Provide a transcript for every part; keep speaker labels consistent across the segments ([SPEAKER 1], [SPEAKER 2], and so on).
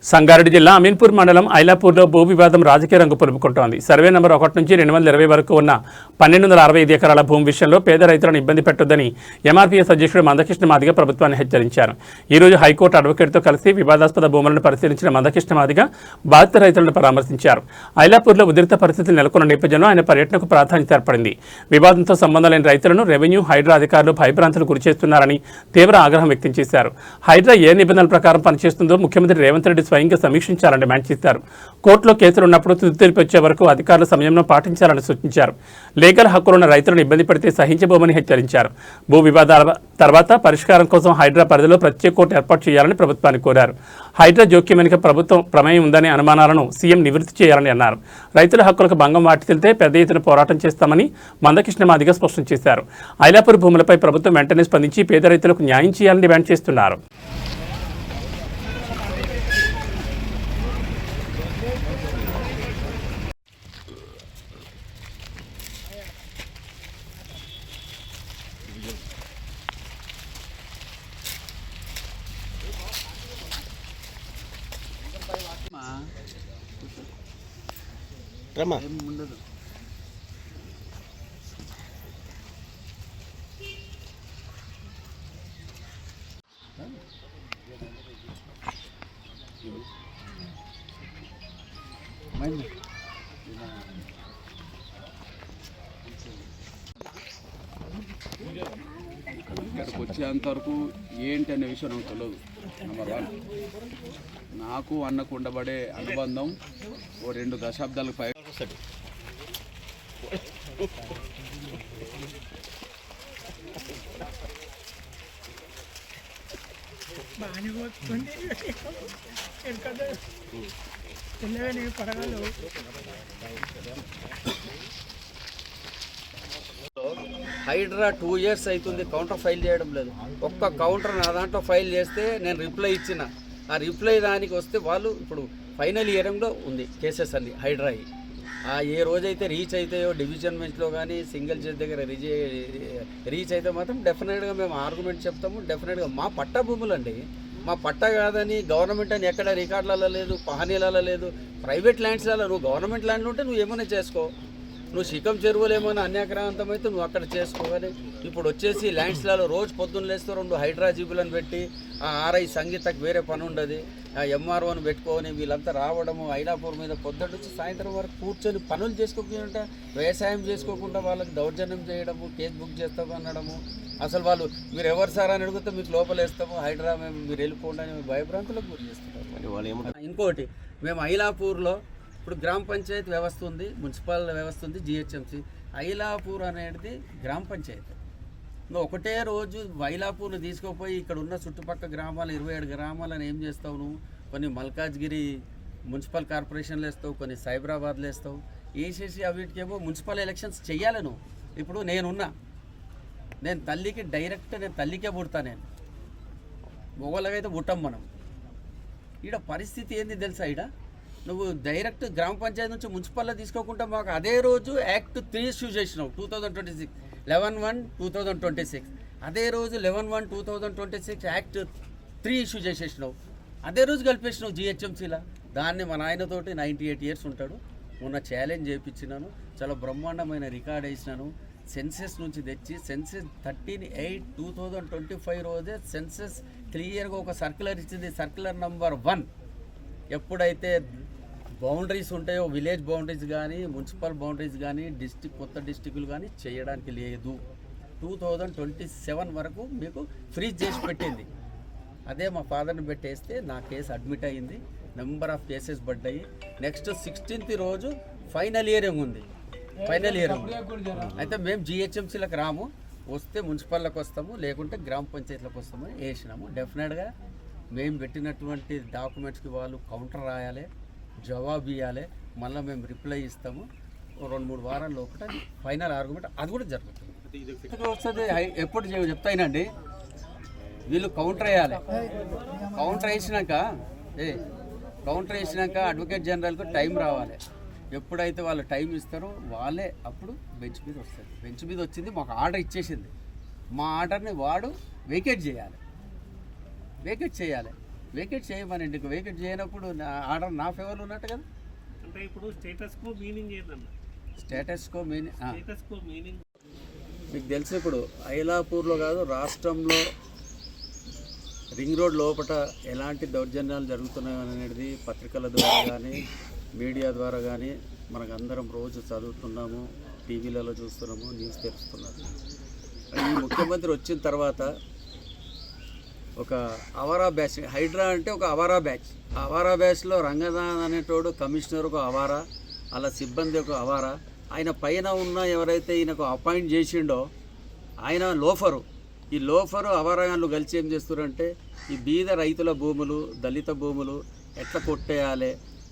[SPEAKER 1] సంగారెడ్డి జిల్లా అమీన్పూర్ మండలం ఐలాపూర్లో భూ వివాదం రాజకీయ రంగు పులుపుకుంటోంది. సర్వే నెంబర్ 1 నుంచి 220 వరకు ఉన్న 1265 ఎకరాల భూమి విషయంలో పేద రైతులను ఇబ్బంది పెట్టొద్దని ఎంఆర్పీఎస్ అధ్యక్షుడు మందకృష్ణ మాదిగ ప్రభుత్వాన్ని హెచ్చరించారు. ఈ రోజు హైకోర్టు అడ్వకేట్తో కలిసి వివాదాస్పద భూములను పరిశీలించిన మందకృష్ణ మాదిగ బాధిత రైతులను పరామర్శించారు. ఐలాపూర్లో ఉద్రిక్త పరిస్థితులు నెలకొన్న నేపథ్యంలో ఆయన పర్యటనకు ప్రాధాన్యత ఏర్పడింది. వివాదంతో సంబంధం లేని రైతులను రెవెన్యూ, హైడ్రా అధికారులు భయభ్రాంతులు గురిచేస్తున్నారని తీవ్ర ఆగ్రహం వ్యక్తం చేశారు. హైడ్రా ఏ నిబంధనల ప్రకారం పనిచేస్తుందో ముఖ్యమంత్రి రేవంత్ రెడ్డి స్వయంగా సమీక్షించాలని డిమాండ్ చేశారు. కోర్టులో కేసులు ఉన్నప్పుడు తుది తీర్పు వచ్చే వరకు అధికారులు సంయమనం పాటించాలని సూచించారు. లీగల్ హక్కులున్న రైతులను ఇబ్బంది పెడితే సహించబోమని హెచ్చరించారు. భూ వివాదాల తర్వాత పరిష్కారం కోసం హైడ్రా పరిధిలో ప్రత్యేక కోర్టు ఏర్పాటు చేయాలని ప్రభుత్వాన్ని కోరారు. హైడ్రా జోక్యం వెనుక ప్రభుత్వం ప్రమేయం ఉందనే అనుమానాలను సీఎం నివృత్తి చేయాలని అన్నారు. రైతుల హక్కులకు భంగం వాటిల్లితే పెద్ద ఎత్తున పోరాటం చేస్తామని మందకృష్ణ మాదిగ స్పష్టం చేశారు. ఐలాపూర్ భూములపై ప్రభుత్వం వెంటనే స్పందించి పేద రైతులకు న్యాయం చేయాలని డిమాండ్ చేస్తున్నారు.
[SPEAKER 2] రమ్మా
[SPEAKER 3] ఉండదు. ఇక్కడికి వచ్చేంత వరకు ఏంటి అనే విషయం నాకు తెలియదు. నెంబర్ 1, నాకు అన్నకు ఉండబడే అనుబంధం ఓ 2 దశాబ్దాలకు పై హైడ్రా 2 years అవుతుంది కౌంటర్ ఫైల్ చేయడం లేదు. ఒక్క కౌంటర్ నా దాంట్లో ఫైల్ చేస్తే నేను రిప్లై ఇచ్చిన, ఆ రిప్లై దానికి వస్తే వాళ్ళు ఇప్పుడు ఫైనల్ ఇయరింగ్లో ఉంది కేసెస్ అన్ని హైడ్రా. ఏ రోజైతే రీచ్ అవుతాయో డివిజన్ బెంచ్లో కానీ సింగిల్ జడ్జి దగ్గర రీచ్ అయితే మాత్రం డెఫినెట్గా మేము ఆర్గ్యుమెంట్ చెప్తాము. డెఫినెట్గా మా పట్టా భూములండి, మా పట్టా కాదని గవర్నమెంట్ అని ఎక్కడ రికార్డులలో లేదు, పహానీలలో లేదు, ప్రైవేట్ ల్యాండ్స్లలో. నువ్వు గవర్నమెంట్ ల్యాండ్లో ఉంటే నువ్వు ఏమైనా చేసుకో, నువ్వు శిఖం చెరువులు ఏమైనా అన్యాక్రాంతం అయితే నువ్వు అక్కడ చేసుకోవాలి. ఇప్పుడు వచ్చేసి ల్యాండ్స్లలో రోజు పొద్దున్న లేస్తూ 2 హైడ్రా జీబులను పెట్టి ఆ ఆర్ఐ సంగీతకు వేరే పని ఉండదు, ఆ ఎంఆర్ఓని పెట్టుకొని వీళ్ళంతా రావడము ఐలాపూర్ మీద పొద్దున్న నుంచి సాయంత్రం వరకు కూర్చొని పనులు చేసుకోకుండా, వ్యవసాయం చేసుకోకుండా వాళ్ళకి దౌర్జన్యం చేయడము, కేసు బుక్ చేస్తాము అనడము. అసలు వాళ్ళు మీరు ఎవరు సార్ అని అడిగితే మీకు లోపలేస్తాము, హైడ్రా మేము మీరు వెళ్ళిపోండి అని భయభ్రాంతులకు గురి చేస్తున్నారు. ఇంకోటి, మేము ఐలాపూర్లో ఇప్పుడు గ్రామ పంచాయతీ వ్యవస్థ ఉంది, మున్సిపల్ వ్యవస్థ ఉంది, జిహెచ్ఎంసీ. ఐలాపూర్ అనేది గ్రామ పంచాయతీ. నువ్వు ఒకటే రోజు ఐలాపూర్ను తీసుకుపోయి ఇక్కడ ఉన్న చుట్టుపక్కల గ్రామాలు 27 గ్రామాలను ఏం చేస్తావు నువ్వు? కొన్ని మల్కాజ్గిరి మున్సిపల్ కార్పొరేషన్లు వేస్తావు, కొన్ని సైబరాబాద్లో వేస్తావు. వేసేసి అవిటికేమో మున్సిపల్ ఎలక్షన్స్ చెయ్యాలి నువ్వు. ఇప్పుడు నేను తల్లికి డైరెక్ట్ నేను తల్లికే పుడతా, నేను మొగోళ్ళకైతే పుట్టాం మనం. ఈడ పరిస్థితి ఏంది తెలుసా? ఈడ నువ్వు డైరెక్ట్ గ్రామ పంచాయతీ నుంచి మున్సిపల్లో తీసుకోకుండా మాకు అదే రోజు యాక్ట్ 3 ఇష్యూ చేసినావు 2026, 11/1/2026. అదే రోజు 11/1/2026 యాక్ట్ 3 ఇష్యూ చేసేసినావు. అదే రోజు కలిపేసినావు జిహెచ్ఎంసీలా. దాన్ని మా నాయనతోటి 98 years ఉంటాడు, మొన్న ఛాలెంజ్ చేయించినాను, చాలా బ్రహ్మాండమైన రికార్డ్ వేసినాను. సెన్సెస్ నుంచి తెచ్చి సెన్సెస్ 13/8/2025 రోజే సెన్సెస్ క్లియర్గా ఒక సర్క్యులర్ ఇచ్చింది. Circular number 1. ఎప్పుడైతే బౌండరీస్ ఉంటాయో, విలేజ్ బౌండరీస్ కానీ, మున్సిపల్ బౌండరీస్ కానీ, కొత్త డిస్టిక్లు కానీ చేయడానికి లేదు. 2027 వరకు మీకు ఫ్రీజ్ చేసి పెట్టింది. అదే మా ఫాదర్ని పెట్టేస్తే నా కేసు అడ్మిట్ అయ్యింది, నెంబర్ ఆఫ్ కేసెస్ పడ్డాయి. నెక్స్ట్ 16th రోజు ఫైనల్ ఇయరింగ్ ఉంది. ఫైనల్ ఇయరింగ్ అయితే మేము జిహెచ్ఎంసీలకు రాము, వస్తే మున్సిపల్లోకి వస్తాము, లేకుంటే గ్రామ పంచాయతీలకు వస్తామని వేసినాము. డెఫినెట్గా మేము పెట్టినటువంటి డాక్యుమెంట్స్కి వాళ్ళు కౌంటర్ రాయాలి, జవాబు ఇవ్వాలి, మళ్ళీ మేము రిప్లై ఇస్తాము. 2-3 వారాల లోపల ఫైనల్ ఆర్గ్యుమెంట్ అది కూడా జరుగుతుంది. వస్తుంది ఎప్పుడు చెప్తాయినండి, వీళ్ళు కౌంటర్ వేయాలి. కౌంటర్ వేసినాక అడ్వకేట్ జనరల్కు టైం రావాలి. ఎప్పుడైతే వాళ్ళు టైం ఇస్తారో వాళ్ళే అప్పుడు బెంచ్ మీద వస్తుంది. బెంచ్ మీద వచ్చింది, మాకు ఆర్డర్ ఇచ్చేసింది. మా ఆర్డర్ని వాడు వేకేట్ చేయాలి. వేకెట్ చేయమని నీకు వేకెట్ చేయనప్పుడు ఆర్డర్ నా ఫేవర్లో ఉన్నట్టు కదా.
[SPEAKER 4] అంటే ఇప్పుడు స్టేటస్ కో మీనింగ్ ఏందన్న?
[SPEAKER 3] స్టేటస్ కో
[SPEAKER 4] మీనింగ్
[SPEAKER 3] మీకు తెలుసు, ఇప్పుడు ఐలాపూర్లో కాదు రాష్ట్రంలో రింగ్ రోడ్ లోపల ఎలాంటి దౌర్జన్యాలు జరుగుతున్నాయి అనేది పత్రికల ద్వారా కానీ మీడియా ద్వారా కానీ మనకు అందరం రోజు చదువుతున్నాము, టీవీలలో చూస్తున్నాము, న్యూస్ తెలుస్తున్నారు. ఈ ముఖ్యమంత్రి వచ్చిన తర్వాత ఒక అవారా బ్యాచ్, హైడ్రా అంటే ఒక అవారా బ్యాచ్, ఆ అవారా బ్యాచ్లో రంగనాథ్ అనేటోడు కమిషనర్ ఒక అవారా, అలా సిబ్బంది ఒక అవారా, ఆయన పైన ఉన్న ఎవరైతే ఈయనకు అపాయింట్ చేసిండో ఆయన లోఫరు. ఈ లోఫరు అవారాగాళ్ళు కలిసి ఏం చేస్తారంటే ఈ బీద రైతుల భూములు, దళిత భూములు ఎట్లా కొట్టేయాలి,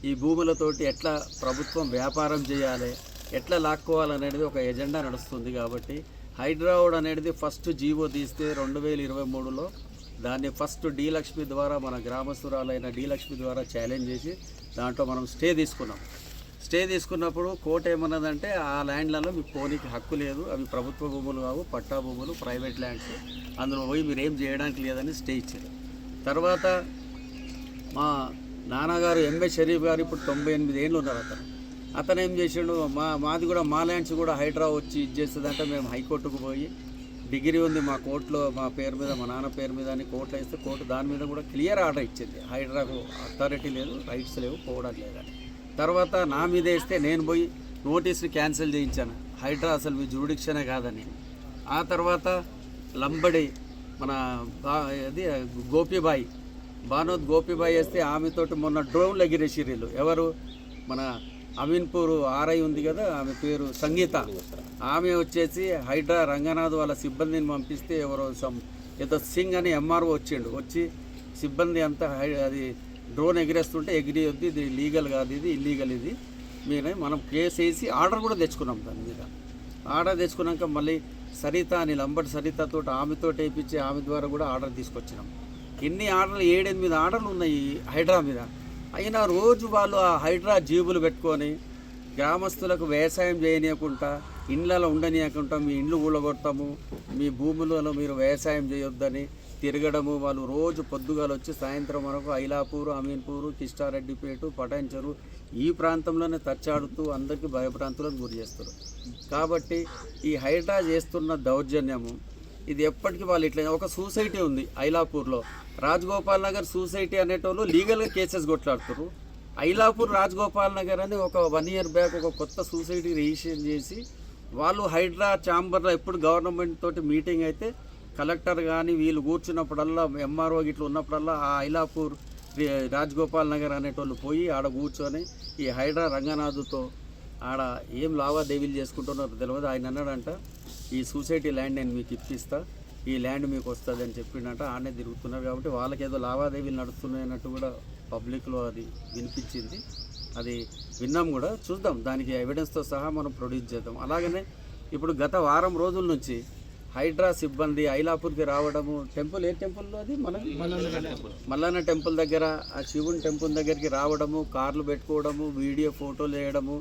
[SPEAKER 3] ఈ భూములతోటి ఎట్లా ప్రభుత్వం వ్యాపారం చేయాలి, ఎట్లా లాక్కోవాలనేది ఒక ఎజెండా నడుస్తుంది. కాబట్టి హైడ్రావుడ్ అనేది ఫస్ట్ జీవో తీస్తే 2023లో దాన్ని ఫస్ట్ డి లక్ష్మి ద్వారా, మన గ్రామస్తురాలైన డి లక్ష్మి ద్వారా ఛాలెంజ్ చేసి దాంట్లో మనం స్టే తీసుకున్నాం. స్టే తీసుకున్నప్పుడు కోర్టు ఏమన్నదంటే ఆ ల్యాండ్లలో మీకు పోనీకి హక్కు లేదు, అవి ప్రభుత్వ భూములు కావు, పట్టా భూములు, ప్రైవేట్ ల్యాండ్స్, అందులో పోయి మీరు ఏం చేయడానికి లేదని స్టే ఇచ్చారు. తర్వాత మా నాన్నగారు ఎంఏ షరీఫ్ గారు ఇప్పుడు 98 ఏళ్ళు ఉన్నారు. అతను ఏం చేసిండు, మాది కూడా మా ల్యాండ్స్ కూడా హైడ్రా వచ్చి ఇచ్చేస్తుందంటే మేము హైకోర్టుకు పోయి డిగ్రీ ఉంది మా కోర్టులో, మా పేరు మీద, మా నాన్న పేరు మీద అని కోర్టులో ఇస్తే కోర్టు దాని మీద కూడా క్లియర్ ఆర్డర్ ఇచ్చింది, హైడ్రాకు అథారిటీ లేదు, రైట్స్ లేవు, పోవడానికి లేదని. తర్వాత నా మీద వేస్తే నేను పోయి నోటీస్ని క్యాన్సిల్ చేయించాను, హైడ్రా అసలు మీ జ్యూరిడిక్షనే కాదని. ఆ తర్వాత లంబడి మన అది గోపీబాయి, బానోద్ గోపీబాయి వేస్తే ఆమెతోటి మొన్న డ్రోన్లు ఎగిరేసిర్రు. ఎవరు, మన అమీన్పూర్ ఆర్ఐ ఉంది కదా, ఆమె పేరు సంగీత, ఆమె వచ్చేసి హైడ్రా రంగనాథ్ వాళ్ళ సిబ్బందిని పంపిస్తే ఎవరో ఏదో సింగ్ అని ఎంఆర్ఓ వచ్చిండు, వచ్చి సిబ్బంది అంతా అది డ్రోన్ ఎగిరేస్తుంటే ఎగిరియొద్దు, ఇది లీగల్ కాదు, ఇది ఇల్లీగల్, ఇది మీరే మనం కేసు వేసి ఆర్డర్ కూడా తెచ్చుకున్నాం. దాని మీద ఆర్డర్ తెచ్చుకున్నాక మళ్ళీ సరిత అని లంబడి సరితతో ఆమెతో వేయించి ఆమె ద్వారా కూడా ఆర్డర్ తీసుకొచ్చినాం. ఇన్ని ఆర్డర్లు 7-8 ఆర్డర్లు ఉన్నాయి హైడ్రా మీద. అయినా రోజు వాళ్ళు ఆ హైడ్రా జీబులు పెట్టుకొని గ్రామస్తులకు వ్యవసాయం చేయనీయకుండా, ఇండ్లలో ఉండనీయకుండా మీ ఇండ్లు ఊళ్ళగొడతాము, మీ భూములలో మీరు వ్యవసాయం చేయొద్దని తిరగడము. వాళ్ళు రోజు పొద్దుగాలు వచ్చి సాయంత్రం వరకు ఐలాపూరు, అమీన్పూరు, కిష్టారెడ్డిపేట, పటాన్చెరు ఈ ప్రాంతంలోనే తచ్చాడుతూ అందరికీ భయభ్రాంతులను గురి చేస్తారు. కాబట్టి ఈ హైడ్రా చేస్తున్న దౌర్జన్యము ఇది ఎప్పటికీ వాళ్ళు ఇట్లా. ఒక సొసైటీ ఉంది ఐలాపూర్లో, రాజగోపాల్ నగర్ సొసైటీ అనేటోళ్ళు లీగల్గా కేసెస్ కొట్లాడుతారు. ఐలాపూర్ రాజగోపాల్ నగర్ అని ఒక 1 year బ్యాక్ ఒక కొత్త సొసైటీ రిజిస్ట్రేషన్ చేసి వాళ్ళు హైడ్రా ఛాంబర్లో ఎప్పుడు గవర్నమెంట్ తోటి మీటింగ్ అయితే కలెక్టర్ కానీ వీళ్ళు కూర్చున్నప్పుడల్లా, ఎంఆర్ఓ గిట్ల ఉన్నప్పుడల్లా ఆ ఐలాపూర్ రాజగోపాల్ నగర్ అనేటోళ్ళు పోయి ఆడ కూర్చొని ఈ హైడ్రా రంగనాథ్తో ఆడ ఏం లావాదేవీలు చేసుకుంటున్నారో తెలియదు. ఆయన అన్నాడంట, ఈ సొసైటీ ల్యాండ్ నేను మీకు ఇప్పిస్తా, ఈ ల్యాండ్ మీకు వస్తుంది అని చెప్పిండంట. ఆడనే తిరుగుతున్నారు. కాబట్టి వాళ్ళకి ఏదో లావాదేవీలు నడుస్తున్నాయి అన్నట్టు కూడా పబ్లిక్లో అది వినిపించింది. అది విన్నాం కూడా, చూద్దాం, దానికి ఎవిడెన్స్తో సహా మనం ప్రొడ్యూస్ చేద్దాం. అలాగనే ఇప్పుడు గత వారం రోజుల నుంచి హైడ్రా సిబ్బంది ఐలాపూర్కి రావడము, టెంపుల్, ఏ టెంపుల్లో అది మన మల్లన్న టెంపుల్ దగ్గర, ఆ శివుని టెంపుల్ దగ్గరికి రావడము, కార్లు పెట్టుకోవడము, వీడియో ఫోటోలు వేయడము,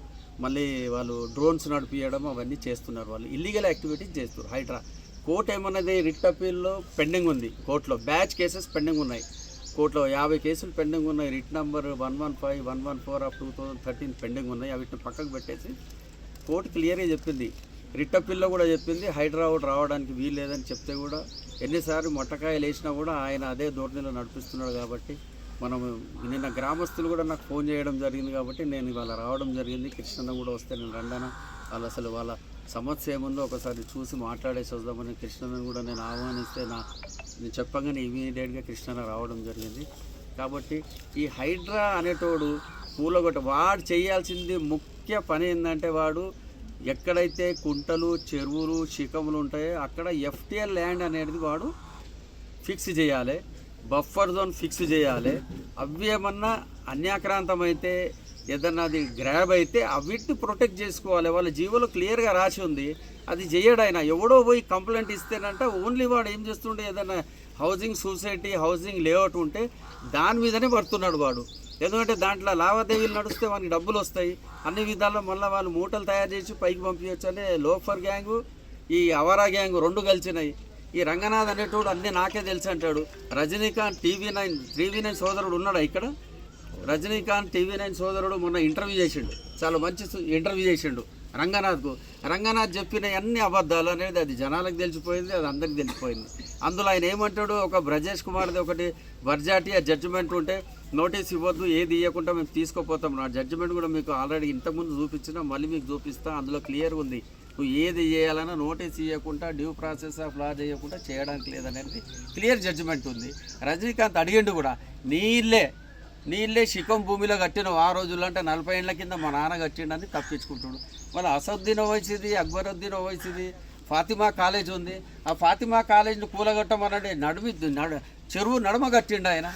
[SPEAKER 3] మళ్ళీ వాళ్ళు డ్రోన్స్ నడిపించడం, అవన్నీ చేస్తున్నారు. వాళ్ళు ఇల్లీగల్ యాక్టివిటీస్ చేస్తున్నారు హైడ్రా. కోర్టు ఏమన్నది, రిట్ అపీల్లో పెండింగ్ ఉంది, కోర్టులో బ్యాచ్ కేసెస్ పెండింగ్ ఉన్నాయి, కోర్టులో 50 కేసులు పెండింగ్ ఉన్నాయి. రిట్ నెంబర్ 115, 114 ఆఫ్ 2013 పెండింగ్ ఉన్నాయి. వీటిని పక్కకు పెట్టేసి కోర్టు క్లియర్గా చెప్పింది, రిట్ అపీల్లో కూడా చెప్పింది హైడ్రా రావడానికి వీలు లేదని చెప్తే కూడా ఎన్నిసార్లు మొట్టకాయలు వేసినా కూడా ఆయన అదే ధోరణిలో నడిపిస్తున్నాడు. కాబట్టి మనము నిన్న గ్రామస్తులు కూడా నాకు ఫోన్ చేయడం జరిగింది, కాబట్టి నేను ఇవాళ రావడం జరిగింది. కృష్ణన్న కూడా వస్తే నేను రండాన, వాళ్ళు అసలు వాళ్ళ సమస్య ఏముందో ఒకసారి చూసి మాట్లాడేసి వద్దామని కృష్ణన్నను కూడా నేను ఆహ్వానిస్తే నేను చెప్పగానే ఇమీడియట్గా కృష్ణన్న రావడం జరిగింది. కాబట్టి ఈ హైడ్రా అనేటోడు పూలగొట్ట, వాడు చేయాల్సింది ముఖ్య పని ఏంటంటే, వాడు ఎక్కడైతే కుంటలు, చెరువులు, శిఖములు ఉంటాయో అక్కడ ఎఫ్టీఎల్ ల్యాండ్ అనేది వాడు ఫిక్స్ చేయాలి, బఫర్ జోన్ ఫిక్స్ చేయాలి. అవి ఏమన్నా అన్యాక్రాంతమైతే, ఏదన్నా అది గ్రాబ్ అయితే అవిటిని ప్రొటెక్ట్ చేసుకోవాలి. వాళ్ళ జీవోలో క్లియర్గా రాసి ఉంది, అది చేయడాయన. ఎవడో పోయి కంప్లైంట్ ఇస్తేనంట ఓన్లీ వాడు ఏం చేస్తుండే, ఏదైనా హౌసింగ్ సొసైటీ, హౌసింగ్ లేఅవుట్ ఉంటే దాని మీదనే పడుతున్నాడు వాడు. ఎందుకంటే దాంట్లో లావాదేవీలు నడిస్తే మనకి డబ్బులు వస్తాయి, అన్ని విధాల్లో మళ్ళీ వాళ్ళు మూటలు తయారు చేసి పైకి పంపించచ్చు అనే లోఫర్ గ్యాంగు, ఈ అవరా గ్యాంగు 2 కలిసినాయి. ఈ రంగనాథ్ అనేటోడు అన్నీ నాకే తెలుసు అంటాడు. రజనీకాంత్ టీవీ9 సోదరుడు ఉన్నాడా ఇక్కడ? రజనీకాంత్ టీవీ9 సోదరుడు మొన్న ఇంటర్వ్యూ చేసిండు, చాలా మంచి ఇంటర్వ్యూ చేసిండు రంగనాథ్కు. రంగనాథ్ చెప్పిన అన్ని అబద్ధాలు అనేది అది జనాలకు తెలిసిపోయింది, అది అందరికి తెలిసిపోయింది. అందులో ఆయన ఏమంటాడు, ఒక బ్రజేష్ కుమార్ది ఒకటి వర్జాటి జడ్జిమెంట్ ఉంటే నోటీస్ ఇవ్వద్దు, ఏది ఇవ్వకుండా మేము తీసుకోపోతాం. నా జడ్జిమెంట్ కూడా మీకు ఆల్రెడీ ఇంతకుముందు చూపించినా మళ్ళీ మీకు చూపిస్తా, అందులో క్లియర్గా ఉంది. నువ్వు ఏది చేయాలన్నా నోటీస్ ఇవ్వకుండా డ్యూ ప్రాసెస్ ఆఫ్ లా చేయకుండా చేయడానికి లేదనేది క్లియర్ జడ్జిమెంట్ ఉంది. రజనీకాంత్ అడిగిండు కూడా, నీళ్ళే శిఖం భూమిలో కట్టినావు ఆ రోజుల్లో, అంటే 40 ఏళ్ల కింద మా నాన్న కట్టిండని తప్పించుకుంటాడు. మళ్ళీ అసదుద్దీన్ ఓవైసీది, అక్బరుద్దీన్ ఓవైసీది ఫాతిమా కాలేజ్ ఉంది, ఆ ఫాతిమా కాలేజ్ని కూలగొట్టమనండి చెరువు నడుమ కట్టిండు ఆయన.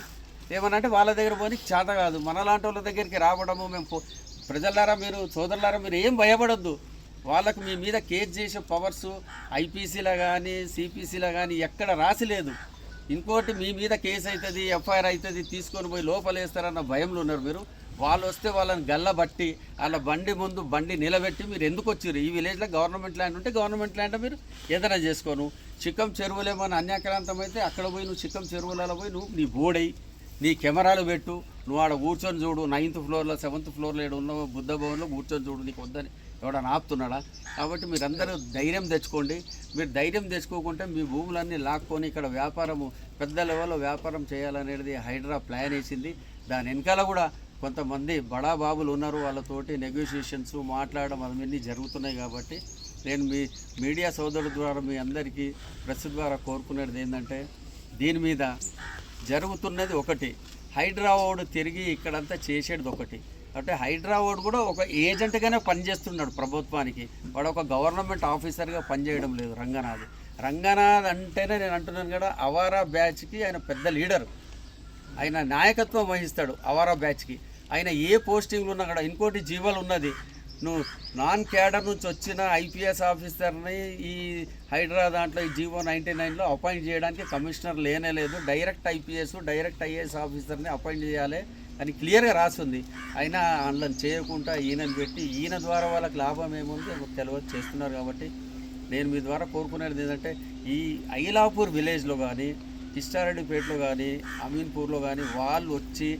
[SPEAKER 3] ఏమనంటే వాళ్ళ దగ్గర పోనీ చేత కాదు, మనలాంటి వాళ్ళ దగ్గరికి రావడము. మేము ప్రజలారా, మీరు సోదరులారా, మీరు ఏం భయపడొద్దు. వాళ్ళకు మీ మీద కేసు చేసే పవర్సు ఐపీసీలో కానీ సిపిసిలో కానీ ఎక్కడ రాసిలేదు. ఇంకోటి మీ మీద కేసు అవుతుంది, ఎఫ్ఐఆర్ అవుతుంది, తీసుకొని పోయి లోపలేస్తారన్న భయంలో ఉన్నారు మీరు. వాళ్ళు వస్తే వాళ్ళని గల్లబట్టి వాళ్ళ బండి ముందు బండి నిలబెట్టి మీరు ఎందుకు వచ్చారు? ఈ విలేజ్లో గవర్నమెంట్ ల్యాండ్ ఉంటే గవర్నమెంట్ ల్యాండ్ మీరు ఏదైనా చేసుకోను. చిక్కం చెరువులేమో అన్యాక్రాంతం అయితే అక్కడ పోయి నువ్వు చిక్కం చెరువులలో పోయి నువ్వు నీ బోడై నీ కెమెరాలు పెట్టు, నువ్వు ఆడ కూర్చొని చూడు. 9th ఫ్లోర్లో 7th ఫ్లోర్లో ఏడు ఉన్న బుద్ధ భవన్లో కూర్చొని చూడు, నీకు వద్దని ఎవడన్నా ఆపుతున్నాడా? కాబట్టి మీరందరూ ధైర్యం తెచ్చుకోండి. మీరు ధైర్యం తెచ్చుకోకుంటే మీ భూములన్నీ లాక్కొని ఇక్కడ వ్యాపారము పెద్ద లెవెల్లో వ్యాపారం చేయాలనేది హైడ్రా ప్లాన్ వేసింది. దాని వెనకాల కూడా కొంతమంది బడా బాబులు ఉన్నారు, వాళ్ళతోటి నెగోషియేషన్స్ మాట్లాడడం అవన్నీ జరుగుతున్నాయి. కాబట్టి నేను మీ మీడియా సోదరుల ద్వారా మీ అందరికీ ప్రెస్ ద్వారా కోరుకునేది ఏంటంటే, దీని మీద జరుగుతున్నది ఒకటి, హైడ్రావాడు తిరిగి ఇక్కడంతా చేసేది ఒకటి. అంటే హైడ్రావాడు కూడా ఒక ఏజెంట్గానే పనిచేస్తున్నాడు ప్రభుత్వానికి, వాడు ఒక గవర్నమెంట్ ఆఫీసర్గా పనిచేయడం లేదు. రంగనాథ్ అంటేనే నేను అంటున్నాను కదా, అవారా బ్యాచ్కి ఆయన పెద్ద లీడరు, ఆయన నాయకత్వం వహిస్తాడు అవారా బ్యాచ్కి. ఆయన ఏ పోస్టింగ్లు ఉన్నా కూడా, ఇంకోటి జీవోలు ఉన్నది, నువ్వు నాన్ క్యాడర్ నుంచి వచ్చిన ఐపీఎస్ ఆఫీసర్ని ఈ హైడ్రా దాంట్లో ఈ జీవో 99లో అపాయింట్ చేయడానికి కమిషనర్ లేనేలేదు. డైరెక్ట్ ఐపీఎస్ డైరెక్ట్ ఐఏఎస్ ఆఫీసర్ని అపాయింట్ చేయాలి అని క్లియర్గా రాస్తుంది. అయినా అందులో చేయకుండా ఈయనని పెట్టి ఈయన ద్వారా వాళ్ళకి లాభం ఏముంది తెలియదు చేస్తున్నారు. కాబట్టి నేను మీ ద్వారా కోరుకునేది ఏంటంటే, ఈ ఐలాపూర్ విలేజ్లో కానీ కిష్టారెడ్డిపేటలో కానీ అమీన్పూర్లో కానీ వాళ్ళు వచ్చి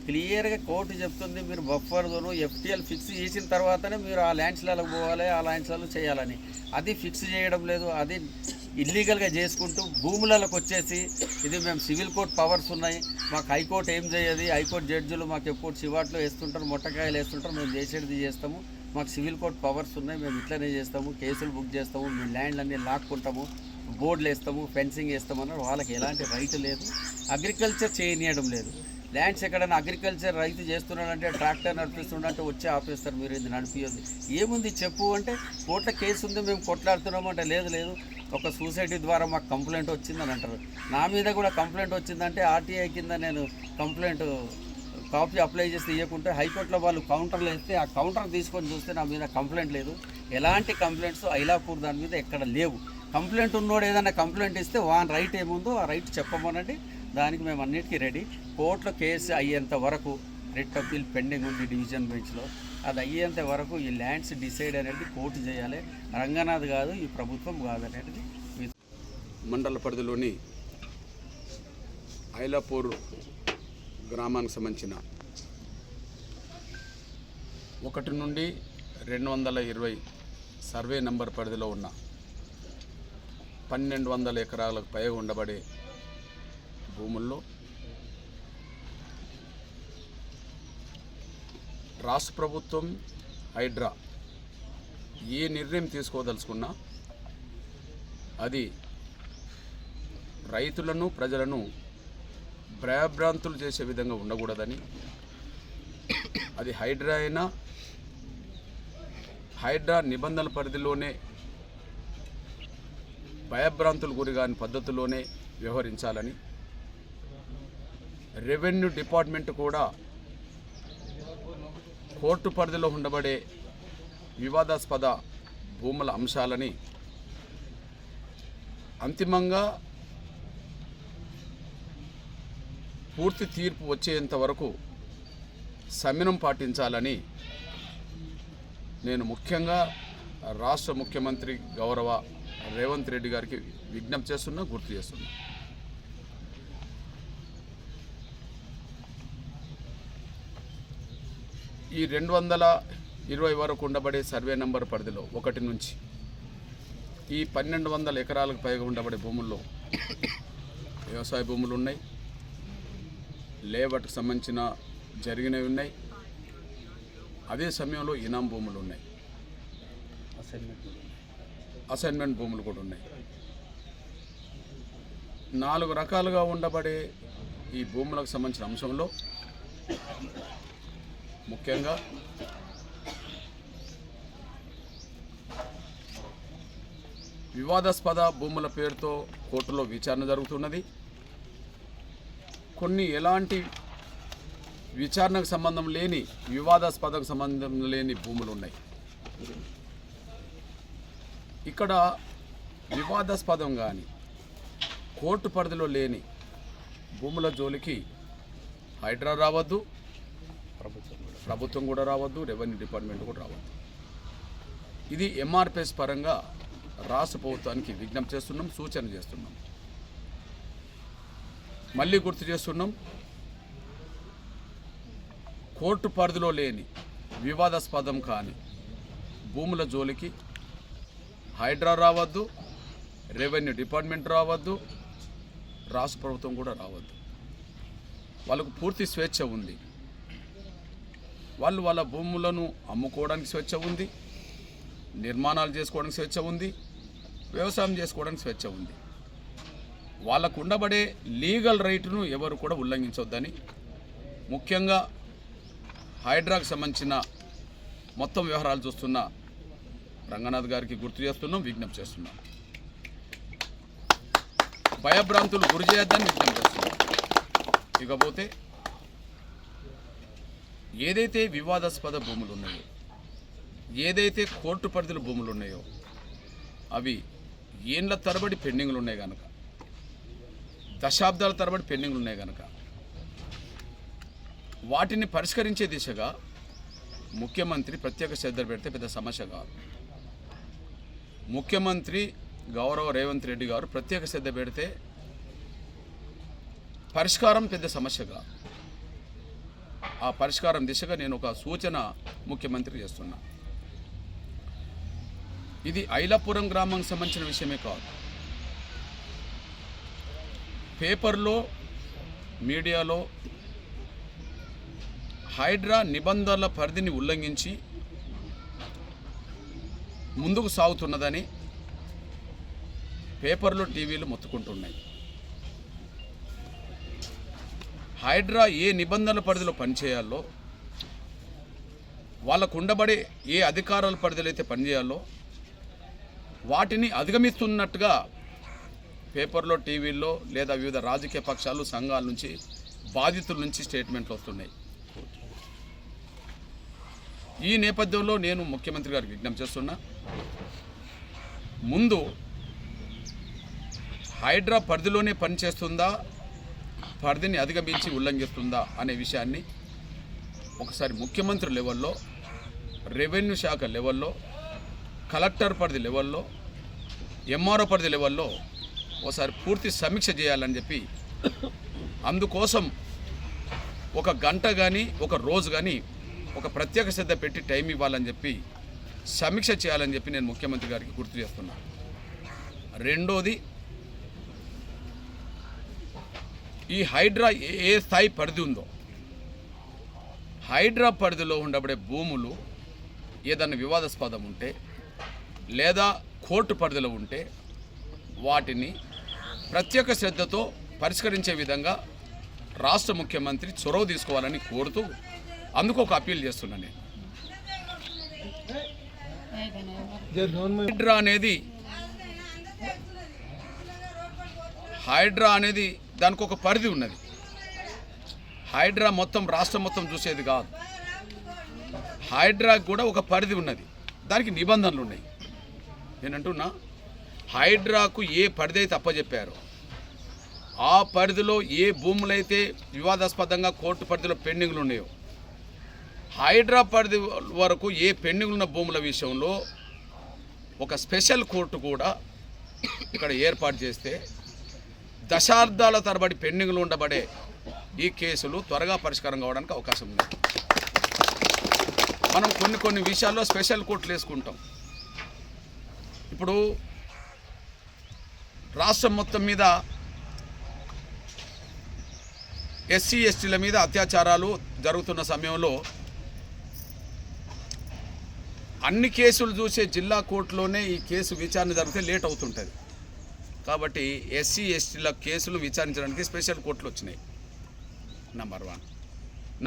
[SPEAKER 3] క్లియర్గా కోర్టు చెప్తుంది, మీరు బఫర్ జోను ఎఫ్టీఎల్ ఫిక్స్ చేసిన తర్వాతనే మీరు ఆ ల్యాండ్స్లలో పోవాలి, ఆ ల్యాండ్స్లలో చేయాలని. అది ఫిక్స్ చేయడం లేదు, అది ఇల్లీగల్గా చేసుకుంటూ భూములకు వచ్చేసి ఇది మేము సివిల్ కోర్ట్ పవర్స్ ఉన్నాయి, మాకు హైకోర్టు ఏం చేయదు, హైకోర్టు జడ్జిలు మాకు ఎప్పుడు చివాట్లో వేస్తుంటారు, మొట్టకాయలు వేస్తుంటారు, మేము చేసేది చేస్తాము, మాకు సివిల్ కోర్ట్ పవర్స్ ఉన్నాయి, మేము ఇట్లనే చేస్తాము, కేసులు బుక్ చేస్తాము, మీ ల్యాండ్లన్నీ లాక్కుంటాము, బోర్డులు వేస్తాము, ఫెన్సింగ్ వేస్తామన్నారు. వాళ్ళకి ఎలాంటి రైట్ లేదు, అగ్రికల్చర్ చేయనీయడం లేదు. ల్యాండ్స్ ఎక్కడైనా అగ్రికల్చర్ రైతు చేస్తున్నాడంటే ట్రాక్టర్ నడిపిస్తుండంటే వచ్చి ఆపేస్తారు, మీరు ఇది నడిపియొద్దు, ఏముంది చెప్పు అంటే కోర్టులో కేసు ఉంది మేము కొట్లాడుతున్నాము అంటే లేదు ఒక సొసైటీ ద్వారా మాకు కంప్లైంట్ వచ్చిందని అంటారు. నా మీద కూడా కంప్లైంట్ వచ్చిందంటే ఆర్టీఐ కింద నేను కంప్లైంట్ కాపీ అప్లై చేస్తే ఇవ్వకుంటే హైకోర్టులో వాళ్ళు కౌంటర్లు వేస్తే ఆ కౌంటర్ తీసుకొని చూస్తే నా మీద కంప్లైంట్ లేదు. ఎలాంటి కంప్లైంట్స్ ఐలాపూర్ దాని మీద ఎక్కడ లేవు. కంప్లైంట్ ఉన్నోడు ఏదైనా కంప్లైంట్ ఇస్తే వాన్ రైట్ ఏముందో ఆ రైట్ చెప్పమనండి, దానికి మేము అన్నిటికీ రెడీ. కోర్టులో కేసు అయ్యేంత వరకు రిట్ అప్పీల్ పెండింగ్ ఉంది డివిజన్ బెంచ్లో, అది అయ్యేంత వరకు ఈ ల్యాండ్స్ డిసైడ్ అనేది కోర్టు చేయాలి, రంగనాథ్ కాదు ఈ ప్రభుత్వం కాదనేది.
[SPEAKER 5] మండల పరిధిలోని ఐలాపూర్ గ్రామానికి సంబంధించిన 1 నుండి 220 సర్వే నంబర్ పరిధిలో ఉన్న 1200 ఎకరాలకు పైగా ఉండబడే భూముల్లో రాష్ట్ర ప్రభుత్వం హైడ్రా ఏ నిర్ణయం తీసుకోదలుచుకున్నా అది రైతులను ప్రజలను భయభ్రాంతులు చేసే విధంగా ఉండకూడదని, అది హైడ్రా అయినా హైడ్రా నిబంధనల పరిధిలోనే భయభ్రాంతులు గురిగాని పద్ధతిలోనే వ్యవహరించాలని, రెవెన్యూ డిపార్ట్మెంట్ కూడా కోర్టు పరిధిలో ఉండబడే వివాదాస్పద భూముల అంశాలని అంతిమంగా పూర్తి తీర్పు వచ్చేంత వరకు సంయమనం పాటించాలని నేను ముఖ్యంగా రాష్ట్ర ముఖ్యమంత్రి గౌరవ రేవంత్ రెడ్డి గారికి విజ్ఞప్తి చేస్తున్నా, గుర్తు చేస్తున్నా. ఈ 220 వరకు ఉండబడే సర్వే నంబర్ పరిధిలో 1 నుంచి ఈ 1200 ఎకరాలకు పైగా ఉండబడే భూముల్లో వ్యవసాయ భూములు ఉన్నాయి, లేఅవుట్కి సంబంధించిన జరిగినవి ఉన్నాయి, అదే సమయంలో ఇనాం భూములు ఉన్నాయి, అసైన్మెంట్ భూములు కూడా ఉన్నాయి. 4 రకాలుగా ఉండబడే ఈ భూములకు సంబంధించిన అంశంలో ముఖ్యంగా వివాదాస్పద భూముల పేరుతో కోర్టులో విచారణ జరుగుతున్నది. కొన్ని ఎలాంటి విచారణకు సంబంధం లేని, వివాదాస్పదకు సంబంధం లేని భూములు ఉన్నాయి. ఇక్కడ వివాదాస్పదం కానీ కోర్టు పరిధిలో లేని భూముల జోలికి హైడ్రా రావద్దు, ప్రభుత్వం కూడా రావద్దు, రెవెన్యూ డిపార్ట్మెంట్ కూడా రావద్దు. ఇది ఎంఆర్పిఎస్ పరంగా రాష్ట్ర ప్రభుత్వానికి విజ్ఞప్తి చేస్తున్నాం, సూచన చేస్తున్నాం. మళ్ళీ గుర్తు చేస్తున్నాం, కోర్టు పరిధిలో లేని వివాదాస్పదం కాని భూముల జోలికి హైడ్రా రావద్దు, రెవెన్యూ డిపార్ట్మెంట్ రావద్దు, రాష్ట్ర ప్రభుత్వం కూడా రావద్దు. వాళ్ళకు పూర్తి స్వేచ్ఛ ఉంది. వాళ్ళు వాళ్ళ భూములను అమ్ముకోవడానికి స్వేచ్ఛ ఉంది, నిర్మాణాలు చేసుకోవడానికి స్వేచ్ఛ ఉంది, వ్యవసాయం చేసుకోవడానికి స్వేచ్ఛ ఉంది. వాళ్ళకు ఉండబడే లీగల్ రైట్ను ఎవరు కూడా ఉల్లంఘించవద్దని ముఖ్యంగా హైడ్రాకు సంబంధించిన మొత్తం వ్యవహారాలు చూస్తున్న రంగనాథ్ గారికి గుర్తు చేస్తున్నాం, విజ్ఞప్తి చేస్తున్నాం. భయభ్రాంతులు గురి చేయొద్దని విజ్ఞప్తి చేస్తున్నాం. ఇకపోతే ఏదైతే వివాదాస్పద భూములు ఉన్నాయో, ఏదైతే కోర్టు పరిధిలో భూములు ఉన్నాయో అవి ఏండ్ల తరబడి పెండింగ్లు ఉన్నాయి కనుక, దశాబ్దాల తరబడి పెండింగ్లు ఉన్నాయి కనుక వాటిని పరిష్కరించే దిశగా ముఖ్యమంత్రి ప్రత్యేక శ్రద్ధ పెడితే పెద్ద సమస్య కాదు. ముఖ్యమంత్రి గౌరవ రేవంత్ రెడ్డి గారు ప్రత్యేక శ్రద్ధ పెడితే పరిష్కారం పెద్ద సమస్య కాదు. ఆ పరిష్కారం దిశగా నేను ఒక సూచన ముఖ్యమంత్రి చేస్తున్నా. ఇది ఐలాపురం గ్రామానికి సంబంధించిన విషయమే కాదు. పేపర్లో, మీడియాలో హైడ్రా నిబంధనల పరిధిని ఉల్లంఘించి ముందుకు సాగుతున్నదని పేపర్లు, టీవీలు మొత్తుకుంటున్నాయి. హైడ్రా ఏ నిబంధనల పరిధిలో పనిచేయాలో, వాళ్ళకు ఉండబడే ఏ అధికారాల పరిధిలో అయితే పనిచేయాలో వాటిని అధిగమిస్తున్నట్టుగా పేపర్లో, టీవీల్లో లేదా వివిధ రాజకీయ పక్షాలు, సంఘాల నుంచి, బాధితుల నుంచి స్టేట్మెంట్లు వస్తున్నాయి. ఈ నేపథ్యంలో నేను ముఖ్యమంత్రి గారికి విజ్ఞప్తి చేస్తున్నా, ముందు హైడ్రా పరిధిలోనే పనిచేస్తుందా, పరిధిని అధిగమించి ఉల్లంఘిస్తుందా అనే విషయాన్ని ఒకసారి ముఖ్యమంత్రి లెవెల్లో, రెవెన్యూ శాఖ లెవెల్లో, కలెక్టర్ పరిధి లెవెల్లో, ఎంఆర్ఓ పరిధి లెవెల్లో ఒకసారి పూర్తి సమీక్ష చేయాలని చెప్పి, అందుకోసం ఒక గంట కానీ ఒక రోజు కానీ ఒక ప్రత్యేక శ్రద్ధ పెట్టి టైం ఇవ్వాలని చెప్పి సమీక్ష చేయాలని చెప్పి నేను ముఖ్యమంత్రి గారికి గుర్తు చేస్తున్నాను. రెండోది, ఈ హైడ్రా ఏ స్థాయి పరిధి ఉందో, హైడ్రా పరిధిలో ఉండబడే భూములు ఏదన్నా వివాదాస్పదం ఉంటే లేదా కోర్టు పరిధిలో ఉంటే వాటిని ప్రత్యేక శ్రద్ధతో పరిష్కరించే విధంగా రాష్ట్ర ముఖ్యమంత్రి చొరవ తీసుకోవాలని కోరుతూ అందుకు ఒక అప్పీల్ చేస్తున్నాను నేను. హైడ్రా అనేది దానికి ఒక పరిధి ఉన్నది. హైడ్రా మొత్తం రాష్ట్రం మొత్తం చూసేది కాదు. హైడ్రాకి కూడా ఒక పరిధి ఉన్నది, దానికి నిబంధనలు ఉన్నాయి. నేను అంటున్నా, హైడ్రాకు ఏ పరిధి అయితే అప్పచెప్పారో ఆ పరిధిలో ఏ భూములైతే వివాదాస్పదంగా కోర్టు పరిధిలో పెండింగ్లు ఉన్నాయో, హైడ్రా పరిధి వరకు ఏ పెండింగ్లు ఉన్న భూముల విషయంలో ఒక స్పెషల్ కోర్టు కూడా ఇక్కడ ఏర్పాటు చేస్తే దశాబ్దాల తరబడి పెండింగ్లు ఉండబడే ఈ కేసులు త్వరగా పరిష్కారం కావడానికి అవకాశం ఉంది. మనం కొన్ని విషయాల్లో స్పెషల్ కోర్టులు వేసుకుంటాం. ఇప్పుడు రాష్ట్రం మొత్తం మీద ఎస్సీ ఎస్టీల మీద అత్యాచారాలు జరుగుతున్న సమయంలో అన్ని కేసులు చూసే జిల్లా కోర్టులోనే ఈ కేసు విచారణ జరిగితే లేట్ అవుతుంటుంది. కాబట్టి ఎస్సీ ఎస్టీల కేసులు విచారించడానికి స్పెషల్ కోర్టులు వచ్చినాయి. నంబర్ 1.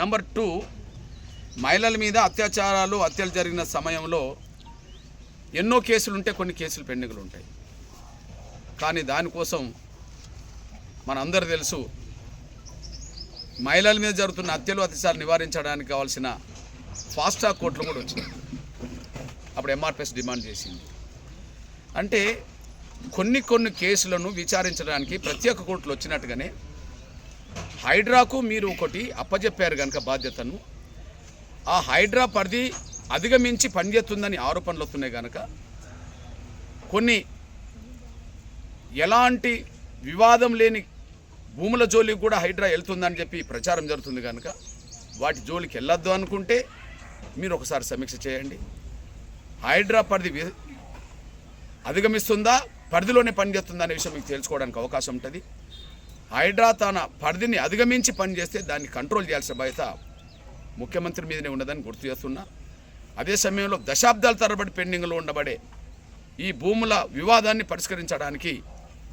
[SPEAKER 5] నంబర్ 2, మహిళల మీద అత్యాచారాలు హత్యలు జరిగిన సమయంలో ఎన్నో కేసులు ఉంటే కొన్ని కేసులు పెండింగ్లు ఉంటాయి. కానీ దానికోసం మనందరూ తెలుసు, మహిళల మీద జరుగుతున్న హత్యలు అత్యాచారాలు నివారించడానికి కావాల్సిన ఫాస్ట్ ట్రాక్ కోర్టులు కూడా వచ్చినాయి. అప్పుడు ఎంఆర్పిఎస్ డిమాండ్ చేసింది. అంటే కొన్ని కేసులను విచారించడానికి ప్రత్యేక కోర్టులు వచ్చినట్టుగానే హైడ్రాకు మీరు ఒకటి అప్పజెప్పారు కనుక బాధ్యతను, ఆ హైడ్రా పరిధి అధిగమించి పనిచేస్తుందని ఆరోపణలు వస్తున్నాయి కనుక కొన్ని ఎలాంటి వివాదం లేని భూముల జోలికి కూడా హైడ్రా వెళ్తుందని చెప్పి ప్రచారం జరుగుతుంది కనుక వాటి జోలికి వెళ్ళొద్దు అనుకుంటే మీరు ఒకసారి సమీక్ష చేయండి. హైడ్రా పరిధి అధిగమిస్తుందా, పరిధిలోనే పనిచేస్తుందా అనే విషయం మీకు తెలుసుకోవడానికి అవకాశం ఉంటుంది. హైడ్రా తన పరిధిని అధిగమించి పనిచేస్తే దాన్ని కంట్రోల్ చేయాల్సిన బాధ్యత ముఖ్యమంత్రి మీదనే ఉన్నదని గుర్తు చేస్తున్నా. అదే సమయంలో దశాబ్దాల తరబడి పెండింగ్లో ఉండబడే ఈ భూముల వివాదాన్ని పరిష్కరించడానికి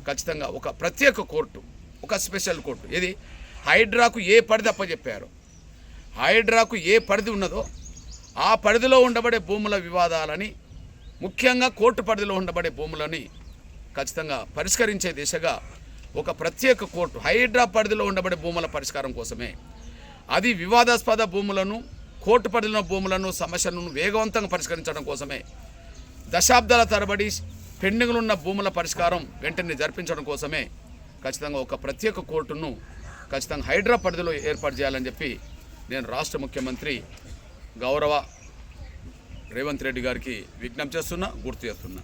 [SPEAKER 5] ఖచ్చితంగా ఒక ప్రత్యేక కోర్టు, ఒక స్పెషల్ కోర్టు, ఇది హైడ్రాకు ఏ పరిధి అప్పచెప్పారో, హైడ్రాకు ఏ పరిధి ఉన్నదో ఆ పరిధిలో ఉండబడే భూముల వివాదాలని, ముఖ్యంగా కోర్టు పరిధిలో ఉండబడే భూములని ఖచ్చితంగా పరిష్కరించే దిశగా ఒక ప్రత్యేక కోర్టు హైడ్రా పరిధిలో ఉండబడే భూముల పరిష్కారం కోసమే, అది వివాదాస్పద భూములను, కోర్టు పరిధిలో భూములను, సమస్యలను వేగవంతంగా పరిష్కరించడం కోసమే, దశాబ్దాల తరబడి పెండింగ్లు ఉన్న భూముల పరిష్కారం వెంటనే జరిపించడం కోసమే ఖచ్చితంగా ఒక ప్రత్యేక కోర్టును ఖచ్చితంగా హైడ్రా పరిధిలో ఏర్పాటు చేయాలని చెప్పి నేను రాష్ట్ర ముఖ్యమంత్రి గౌరవ రేవంత్ రెడ్డి గారికి విజ్ఞప్తి చేస్తున్నా, గుర్తు చేస్తున్నా.